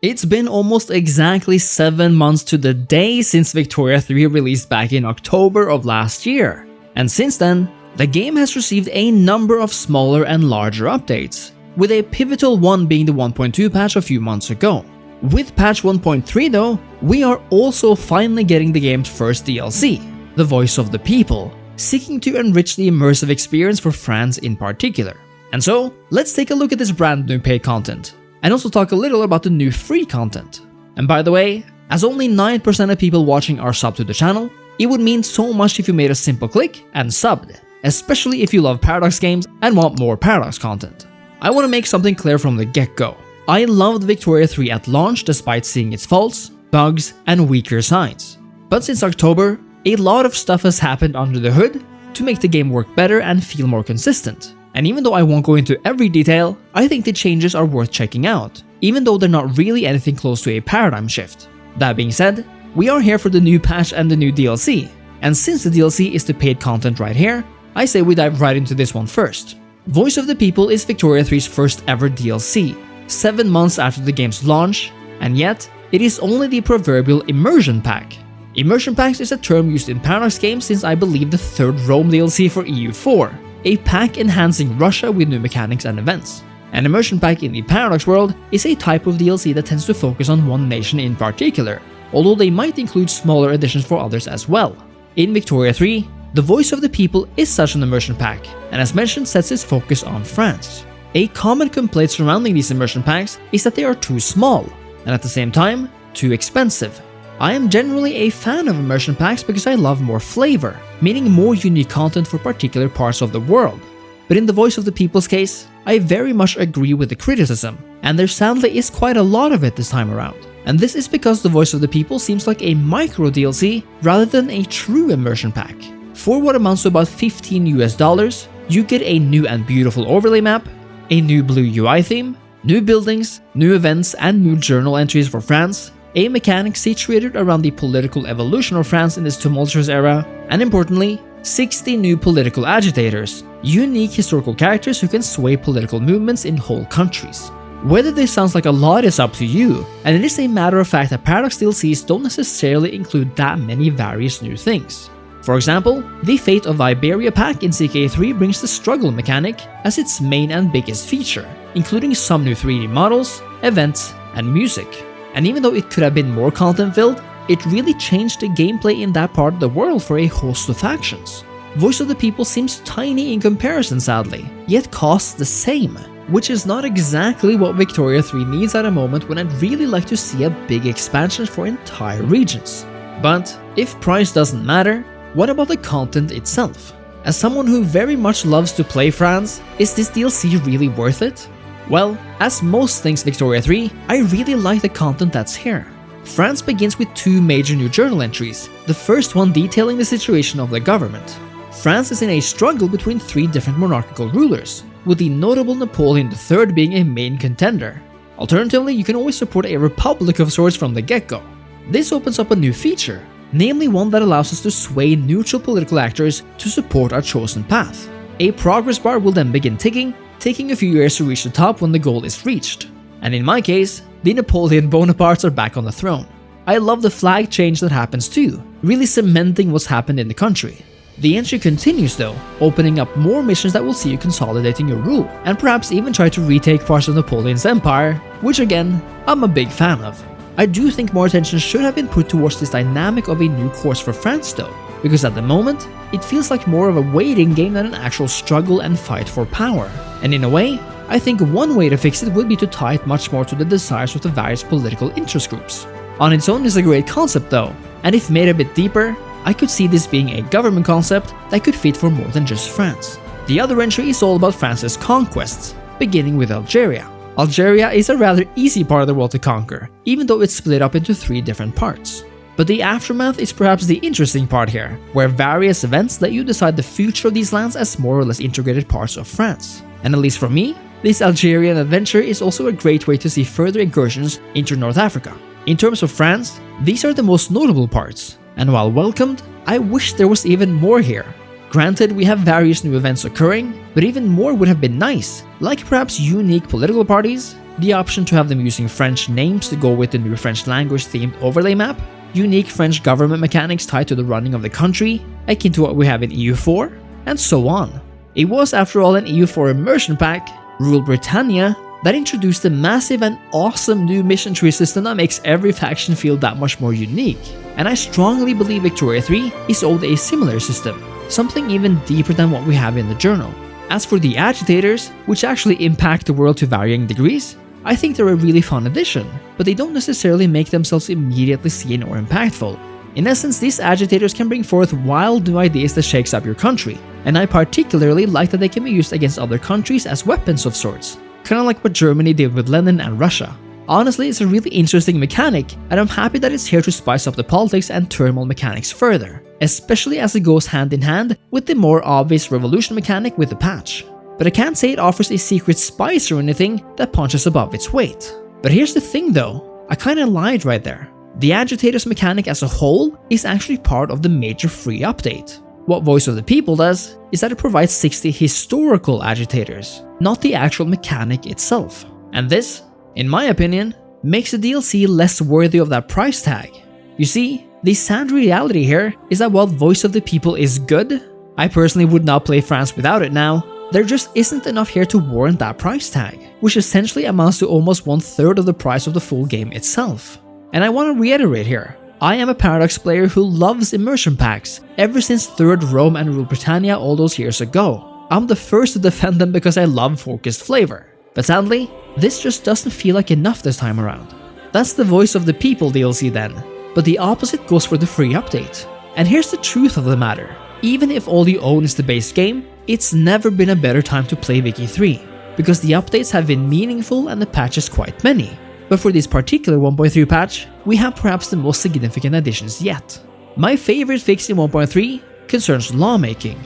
It's been almost exactly 7 months to the day since Victoria 3 released back in October of last year, and since then, the game has received a number of smaller and larger updates, with a pivotal one being the 1.2 patch a few months ago. With patch 1.3 though, we are also finally getting the game's first DLC, The Voice of the People, seeking to enrich the immersive experience for France in particular. And so, let's take a look at this brand new paid content, and also talk a little about the new free content. And by the way, as only 9% of people watching are subbed to the channel, it would mean so much if you made a simple click and subbed, especially if you love Paradox games and want more Paradox content. I want to make something clear from the get-go. I loved Victoria 3 at launch despite seeing its faults, bugs, and weaker sides. But since October, a lot of stuff has happened under the hood to make the game work better and feel more consistent. And even though I won't go into every detail, I think the changes are worth checking out, even though they're not really anything close to a paradigm shift. That being said, we are here for the new patch and the new DLC, and since the DLC is the paid content right here, I say we dive right into this one first. Voice of the People is Victoria 3's first ever DLC, 7 months after the game's launch, and yet, it is only the proverbial immersion pack. Immersion packs is a term used in Paradox games since I believe the third Rome DLC for EU4, a pack enhancing Russia with new mechanics and events. An immersion pack in the Paradox world is a type of DLC that tends to focus on one nation in particular, although they might include smaller additions for others as well. In Victoria 3, The Voice of the People is such an immersion pack, and as mentioned sets its focus on France. A common complaint surrounding these immersion packs is that they are too small, and at the same time, too expensive. I am generally a fan of immersion packs because I love more flavor, meaning more unique content for particular parts of the world. But in the Voice of the People's case, I very much agree with the criticism, and there sadly is quite a lot of it this time around. And this is because the Voice of the People seems like a micro DLC rather than a true immersion pack. For what amounts to about $15 you get a new and beautiful overlay map, a new blue UI theme, new buildings, new events and new journal entries for France, a mechanic situated around the political evolution of France in this tumultuous era, and importantly, 60 new political agitators, unique historical characters who can sway political movements in whole countries. Whether this sounds like a lot is up to you, and it is a matter of fact that Paradox DLCs don't necessarily include that many various new things. For example, the Fate of Iberia pack in CK3 brings the struggle mechanic as its main and biggest feature, including some new 3D models, events, and music. And even though it could have been more content-filled, it really changed the gameplay in that part of the world for a host of factions. Voice of the People seems tiny in comparison sadly, yet costs the same, which is not exactly what Victoria 3 needs at a moment when I'd really like to see a big expansion for entire regions. But if price doesn't matter, what about the content itself? As someone who very much loves to play France, is this DLC really worth it? Well, as most things Victoria 3, I really like the content that's here. France begins with 2 major new journal entries, the first one detailing the situation of the government. France is in a struggle between 3 different monarchical rulers, with the notable Napoleon III being a main contender. Alternatively, you can always support a republic of sorts from the get-go. This opens up a new feature, namely one that allows us to sway neutral political actors to support our chosen path. A progress bar will then begin ticking, taking a few years to reach the top when the goal is reached. And in my case, the Napoleon Bonapartes are back on the throne. I love the flag change that happens too, really cementing what's happened in the country. The entry continues though, opening up more missions that will see you consolidating your rule, and perhaps even try to retake parts of Napoleon's empire, which again, I'm a big fan of. I do think more attention should have been put towards this dynamic of a new course for France though, because at the moment, it feels like more of a waiting game than an actual struggle and fight for power. And in a way, I think one way to fix it would be to tie it much more to the desires of the various political interest groups. On its own is a great concept though, and if made a bit deeper, I could see this being a government concept that could fit for more than just France. The other entry is all about France's conquests, beginning with Algeria. Algeria is a rather easy part of the world to conquer, even though it's split up into 3 different parts. But the aftermath is perhaps the interesting part here, where various events let you decide the future of these lands as more or less integrated parts of France. And at least for me, this Algerian adventure is also a great way to see further incursions into North Africa. In terms of France, these are the most notable parts, and while welcomed, I wish there was even more here. Granted, we have various new events occurring, but even more would have been nice, like perhaps unique political parties, the option to have them using French names to go with the new French language themed overlay map, unique French government mechanics tied to the running of the country, akin to what we have in EU4, and so on. It was, after all, an EU4 immersion pack, Rule Britannia, that introduced a massive and awesome new mission tree system that makes every faction feel that much more unique. And I strongly believe Victoria 3 is owed a similar system, something even deeper than what we have in the journal. As for the Agitators, which actually impact the world to varying degrees, I think they're a really fun addition, but they don't necessarily make themselves immediately seen or impactful. In essence, these Agitators can bring forth wild new ideas that shakes up your country, and I particularly like that they can be used against other countries as weapons of sorts, kinda like what Germany did with Lenin and Russia. Honestly, it's a really interesting mechanic, and I'm happy that it's here to spice up the politics and turmoil mechanics further, especially as it goes hand in hand with the more obvious revolution mechanic with the patch. But I can't say it offers a secret spice or anything that punches above its weight. But here's the thing though, I kinda lied right there. The Agitators mechanic as a whole is actually part of the major free update. What Voice of the People does is that it provides 60 historical Agitators, not the actual mechanic itself. And this, in my opinion, makes the DLC less worthy of that price tag. You see, the sad reality here is that while Voice of the People is good, I personally would not play France without it now, there just isn't enough here to warrant that price tag, which essentially amounts to almost 1/3 of the price of the full game itself. And I want to reiterate here, I am a Paradox player who loves immersion packs ever since 3rd Rome and Rule Britannia all those years ago. I'm the first to defend them because I love focused flavor. But sadly, this just doesn't feel like enough this time around. That's the Voice of the People DLC then, but the opposite goes for the free update. And here's the truth of the matter, even if all you own is the base game, it's never been a better time to play Vicky 3, because the updates have been meaningful and the patches quite many. But for this particular 1.3 patch, we have perhaps the most significant additions yet. My favorite fix in 1.3 concerns lawmaking.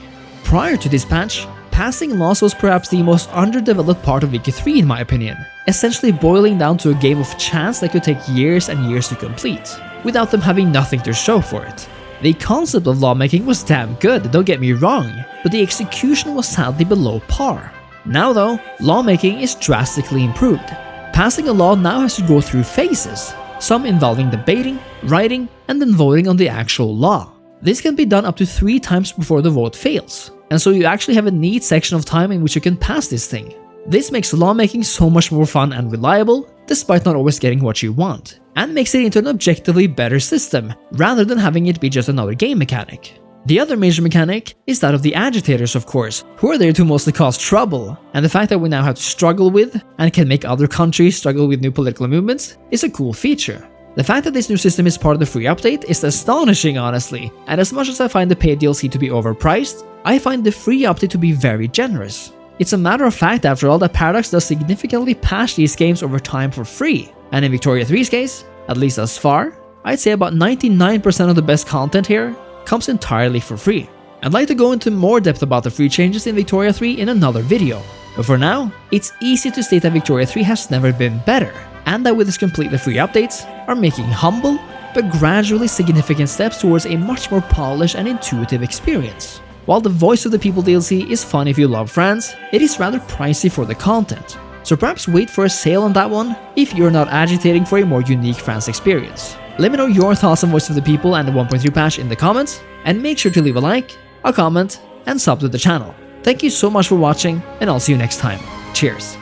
Prior to this patch, passing laws was perhaps the most underdeveloped part of Vicky 3 in my opinion, essentially boiling down to a game of chance that could take years and years to complete, without them having nothing to show for it. The concept of lawmaking was damn good, don't get me wrong, but the execution was sadly below par. Now though, lawmaking is drastically improved. Passing a law now has to go through phases, some involving debating, writing, and then voting on the actual law. This can be done up to 3 times before the vote fails, and so you actually have a neat section of time in which you can pass this thing. This makes lawmaking so much more fun and reliable, despite not always getting what you want, and makes it into an objectively better system, rather than having it be just another game mechanic. The other major mechanic is that of the Agitators, of course, who are there to mostly cause trouble, and the fact that we now have to struggle with, and can make other countries struggle with new political movements, is a cool feature. The fact that this new system is part of the free update is astonishing, honestly, and as much as I find the paid DLC to be overpriced, I find the free update to be very generous. It's a matter of fact, after all, that Paradox does significantly patch these games over time for free, and in Victoria 3's case, at least thus far, I'd say about 99% of the best content here comes entirely for free. I'd like to go into more depth about the free changes in Victoria 3 in another video, but for now, it's easy to state that Victoria 3 has never been better, and that with its completely free updates, are making humble, but gradually significant steps towards a much more polished and intuitive experience. While the Voice of the People DLC is fun if you love France, it is rather pricey for the content, so perhaps wait for a sale on that one if you're not agitating for a more unique France experience. Let me know your thoughts on Voice of the People and the 1.3 patch in the comments, and make sure to leave a like, a comment, and sub to the channel. Thank you so much for watching, and I'll see you next time. Cheers!